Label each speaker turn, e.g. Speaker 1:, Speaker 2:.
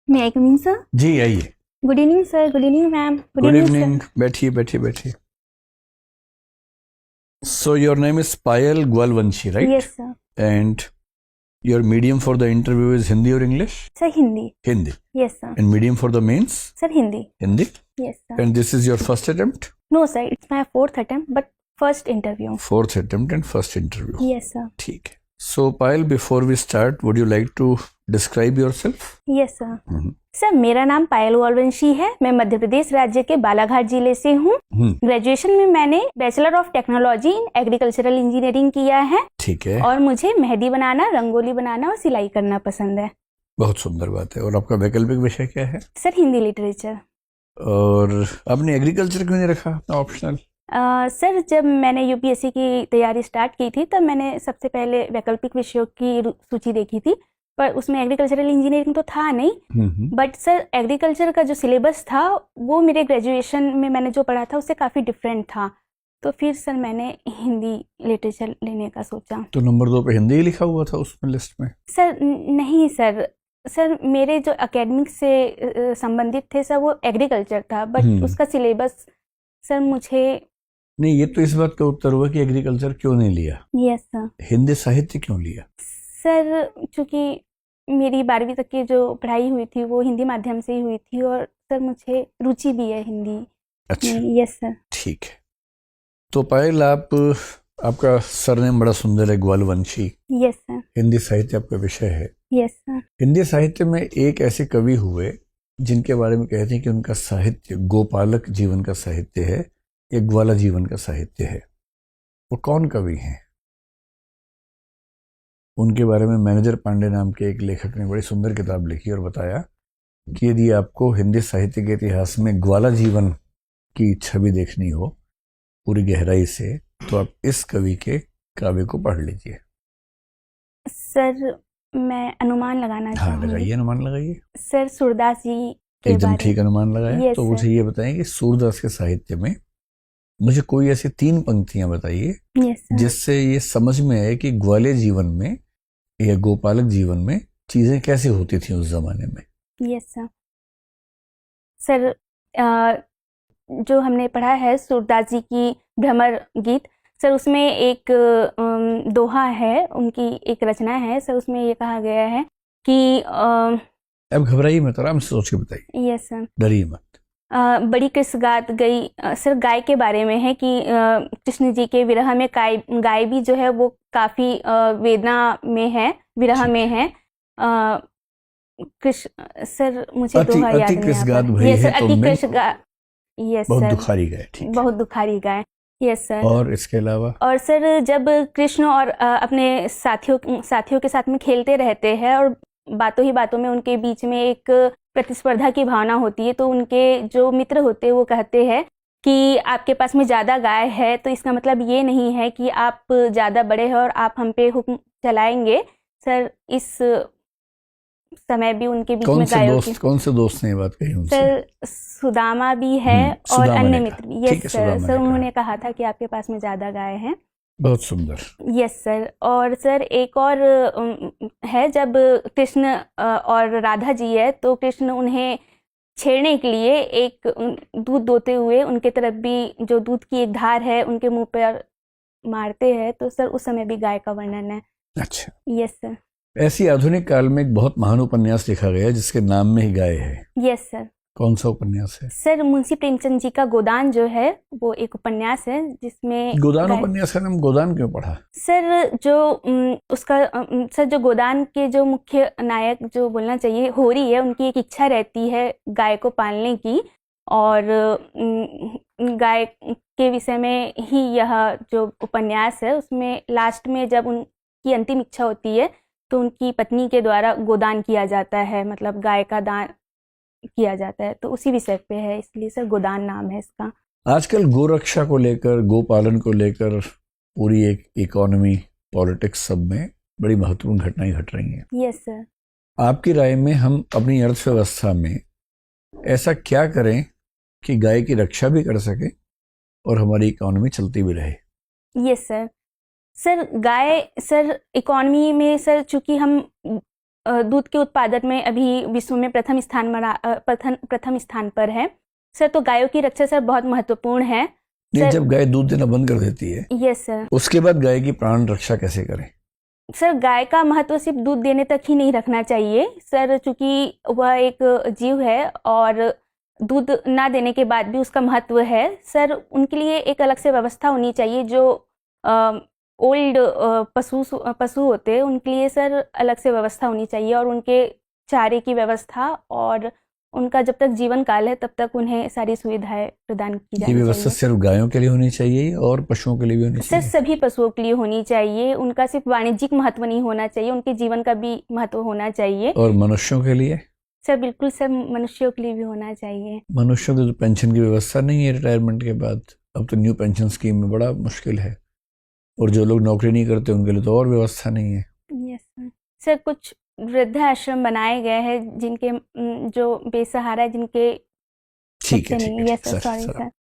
Speaker 1: May I coming sir?
Speaker 2: जी आइए।
Speaker 1: Good evening sir. Good evening ma'am.
Speaker 2: Good evening, बैठिए बैठिए बैठिए। So your name is Payal Gwalvanshi, right?
Speaker 1: Yes sir.
Speaker 2: And your medium for the interview is Hindi or English?
Speaker 1: Sir Hindi.
Speaker 2: Hindi.
Speaker 1: Yes sir.
Speaker 2: And medium for the mains?
Speaker 1: Sir Hindi.
Speaker 2: Hindi.
Speaker 1: Yes sir.
Speaker 2: And this is your first attempt?
Speaker 1: No sir, it's my fourth attempt but first interview.
Speaker 2: Fourth attempt and first interview.
Speaker 1: Yes sir.
Speaker 2: ठीक है। So Payal, before we start, would you like to describe yourself?
Speaker 1: Yes sir. Sir मेरा नाम पायल ग्वालवंशी है। मैं मध्य प्रदेश राज्य के बालाघाट जिले से हूँ। ग्रेजुएशन में मैंने bachelor of technology in agricultural engineering किया है।
Speaker 2: ठीक है।
Speaker 1: और मुझे मेहंदी बनाना, रंगोली बनाना और सिलाई करना पसंद है।
Speaker 2: बहुत सुंदर बात है। और आपका वैकल्पिक विषय क्या है?
Speaker 1: Sir Hindi literature.
Speaker 2: और आपने एग्रीकल्चर क्यों नहीं रखा अपना ऑप्शनल?
Speaker 1: सर जब मैंने यूपीएससी की तैयारी स्टार्ट की थी तब मैंने सबसे पहले वैकल्पिक विषयों की सूची देखी थी, पर उसमें एग्रीकल्चरल इंजीनियरिंग तो था नहीं। बट सर एग्रीकल्चर का जो सिलेबस था वो मेरे ग्रेजुएशन में मैंने जो पढ़ा था उससे काफ़ी डिफरेंट था, तो फिर सर मैंने हिंदी लिटरेचर लेने का सोचा।
Speaker 2: तो नंबर 2 पे हिंदी ही लिखा हुआ था उसमें लिस्ट में?
Speaker 1: सर नहीं सर, सर मेरे जो एकेडमिक से संबंधित थे सर वो एग्रीकल्चर था, बट उसका सिलेबस सर मुझे
Speaker 2: नहीं। ये तो इस बात का उत्तर हुआ कि एग्रीकल्चर क्यों नहीं लिया।
Speaker 1: Yes sir.
Speaker 2: हिंदी साहित्य क्यों लिया?
Speaker 1: सर चूँकि मेरी 12वीं तक की जो पढ़ाई हुई थी वो हिंदी माध्यम से ही हुई थी और सर मुझे रुचि भी है हिंदी।
Speaker 2: अच्छा।
Speaker 1: Yes sir.
Speaker 2: ठीक है। तो पायल, आपका सरनेम बड़ा सुंदर है, ग्वालवंशी।
Speaker 1: Yes sir.
Speaker 2: हिंदी साहित्य आपका विषय है।
Speaker 1: Yes sir.
Speaker 2: हिंदी साहित्य में एक ऐसे कवि हुए जिनके बारे में कहते हैं कि उनका साहित्य गोपालक जीवन का साहित्य है या ग्वाला जीवन का साहित्य है। वो कौन कवि हैं? उनके बारे में मैनेजर पांडे नाम के एक लेखक ने बड़ी सुंदर किताब लिखी और बताया कि यदि आपको हिंदी साहित्य के इतिहास में ग्वाला जीवन की छवि देखनी हो पूरी गहराई से, तो आप इस कवि के काव्य को पढ़ लीजिए।
Speaker 1: सर मैं अनुमान लगाना चाहूँगी।
Speaker 2: लगाइए, अनुमान लगाइए।
Speaker 1: सर सूरदास जी के
Speaker 2: एकदम
Speaker 1: बारे
Speaker 2: ठीक अनुमान लगाया। तो मुझे ये बताएं कि सूरदास के साहित्य में मुझे कोई ऐसी 3 पंक्तियां बताइए जिससे ये समझ में आए कि ग्वाले जीवन में या गोपालक जीवन में चीजें कैसे होती थी उस जमाने में।
Speaker 1: Yes sir. सर जो हमने पढ़ा है सूरदास जी की भ्रमर गीत, सर उसमें एक दोहा है, उनकी एक रचना है सर, उसमें ये कहा गया है कि
Speaker 2: अब घबराइए मत, आराम से सोच के बताइए।
Speaker 1: Yes sir.
Speaker 2: डरिए मत।
Speaker 1: बड़ी किस गात गई, सर गाय के बारे में है कि कृष्ण जी के विरह में गाय भी जो है वो काफ़ी वेदना में है, विरह में है। कृष्ण सर मुझे दोहा याद नहीं आ रहा। यस सर, अति कृष्ण गाय। यस
Speaker 2: बहुत
Speaker 1: सर।
Speaker 2: दुखारी गाय। ठीक,
Speaker 1: बहुत दुखारी गाय। Yes sir.
Speaker 2: और इसके अलावा? और
Speaker 1: सर जब कृष्ण और अपने साथियों के साथ में खेलते रहते हैं और बातों ही बातों में उनके बीच में एक प्रतिस्पर्धा की भावना होती है, तो उनके जो मित्र होते हैं वो कहते हैं कि आपके पास में ज़्यादा गाय है तो इसका मतलब ये नहीं है कि आप ज़्यादा बड़े हैं और आप हम पे हुक्म चलाएंगे। सर इस समय भी उनके बीच में गायों की।
Speaker 2: कौन से दोस्त ने ये बात कही उनसे?
Speaker 1: सर सुदामा भी है और अन्य मित्र भी। Yes sir. सर उन्होंने कहा था कि आपके पास में ज़्यादा गाय है।
Speaker 2: बहुत सुंदर।
Speaker 1: Yes sir. और सर एक और है, जब कृष्ण और राधा जी है तो कृष्ण उन्हें छेड़ने के लिए एक दूध दोते हुए उनके तरफ भी जो दूध की एक धार है उनके मुंह पर मारते हैं, तो सर उस समय भी गाय का वर्णन है।
Speaker 2: अच्छा।
Speaker 1: Yes sir.
Speaker 2: ऐसी आधुनिक काल में एक बहुत महान उपन्यास लिखा गया जिसके नाम में ही गाय है।
Speaker 1: Yes sir. कौन सा उपन्यास है? सर मुंशी प्रेमचंद जी का गोदान जो है वो एक उपन्यास है जिसमें
Speaker 2: गोदान उपन्यास का नाम गोदान क्यों पड़ा?
Speaker 1: सर जो उसका सर जो गोदान के जो मुख्य नायक जो बोलना चाहिए होरी है, उनकी एक इच्छा रहती है गाय को पालने की, और गाय के विषय में ही यह जो उपन्यास है उसमें लास्ट में जब उनकी अंतिम इच्छा होती है तो उनकी पत्नी के द्वारा गोदान किया जाता है, मतलब गाय का दान किया जाता है, तो उसी विषय पे है, इसलिए सर गोदान नाम है इसका।
Speaker 2: आजकल गोरक्षा को लेकर, गोपालन को लेकर पूरी एक इकोनॉमी, पॉलिटिक्स सब में बड़ी महत्वपूर्ण घटनाएं घट रही हैं।
Speaker 1: Yes sir.
Speaker 2: आपकी राय में हम अपनी अर्थव्यवस्था में ऐसा क्या करें कि गाय की रक्षा भी कर सके और हमारी इकोनॉमी चलती भी रहे?
Speaker 1: Yes sir. सर गाय सर इकोनॉमी में सर चूंकि हम दूध के उत्पादन में अभी विश्व में प्रथम स्थान पर है। सर तो गायों की रक्षा सर बहुत महत्वपूर्ण है।
Speaker 2: नहीं, जब गाय दूध देना बंद कर देती है,
Speaker 1: यस सर,
Speaker 2: उसके बाद गाय की प्राण रक्षा कैसे करें?
Speaker 1: सर गाय का महत्व सिर्फ दूध देने तक ही नहीं रखना चाहिए सर, चूंकि वह एक जीव है और दूध ना देने के बाद भी उसका महत्व है सर। उनके लिए एक अलग से व्यवस्था होनी चाहिए। जो ओल्ड पशु होते हैं उनके लिए सर अलग से व्यवस्था होनी चाहिए, और उनके चारे की व्यवस्था, और उनका जब तक जीवन काल है तब तक उन्हें सारी सुविधाएं प्रदान की जानी
Speaker 2: ये व्यवस्था
Speaker 1: चाहिए।
Speaker 2: सिर्फ गायों के लिए होनी चाहिए और पशुओं के लिए भी होनी
Speaker 1: सर
Speaker 2: चाहिए?
Speaker 1: सभी पशुओं के लिए होनी चाहिए। उनका सिर्फ वाणिज्यिक महत्व नहीं होना चाहिए, उनके जीवन का भी महत्व होना चाहिए।
Speaker 2: और मनुष्यों के लिए?
Speaker 1: सर बिल्कुल सर, मनुष्यों के लिए भी होना चाहिए।
Speaker 2: मनुष्यों की तो पेंशन की व्यवस्था नहीं है रिटायरमेंट के बाद। अब तो न्यू पेंशन स्कीम में बड़ा मुश्किल है, और जो लोग नौकरी नहीं करते उनके लिए तो और व्यवस्था नहीं है।
Speaker 1: Yes sir. सर कुछ वृद्धाश्रम बनाए गए हैं जिनके जो बेसहारा, जिनके
Speaker 2: ठीक है,
Speaker 1: बच्चे
Speaker 2: ठीक
Speaker 1: नहीं।
Speaker 2: है,
Speaker 1: yes sir,
Speaker 2: sir,
Speaker 1: sorry
Speaker 2: sir,
Speaker 1: sir.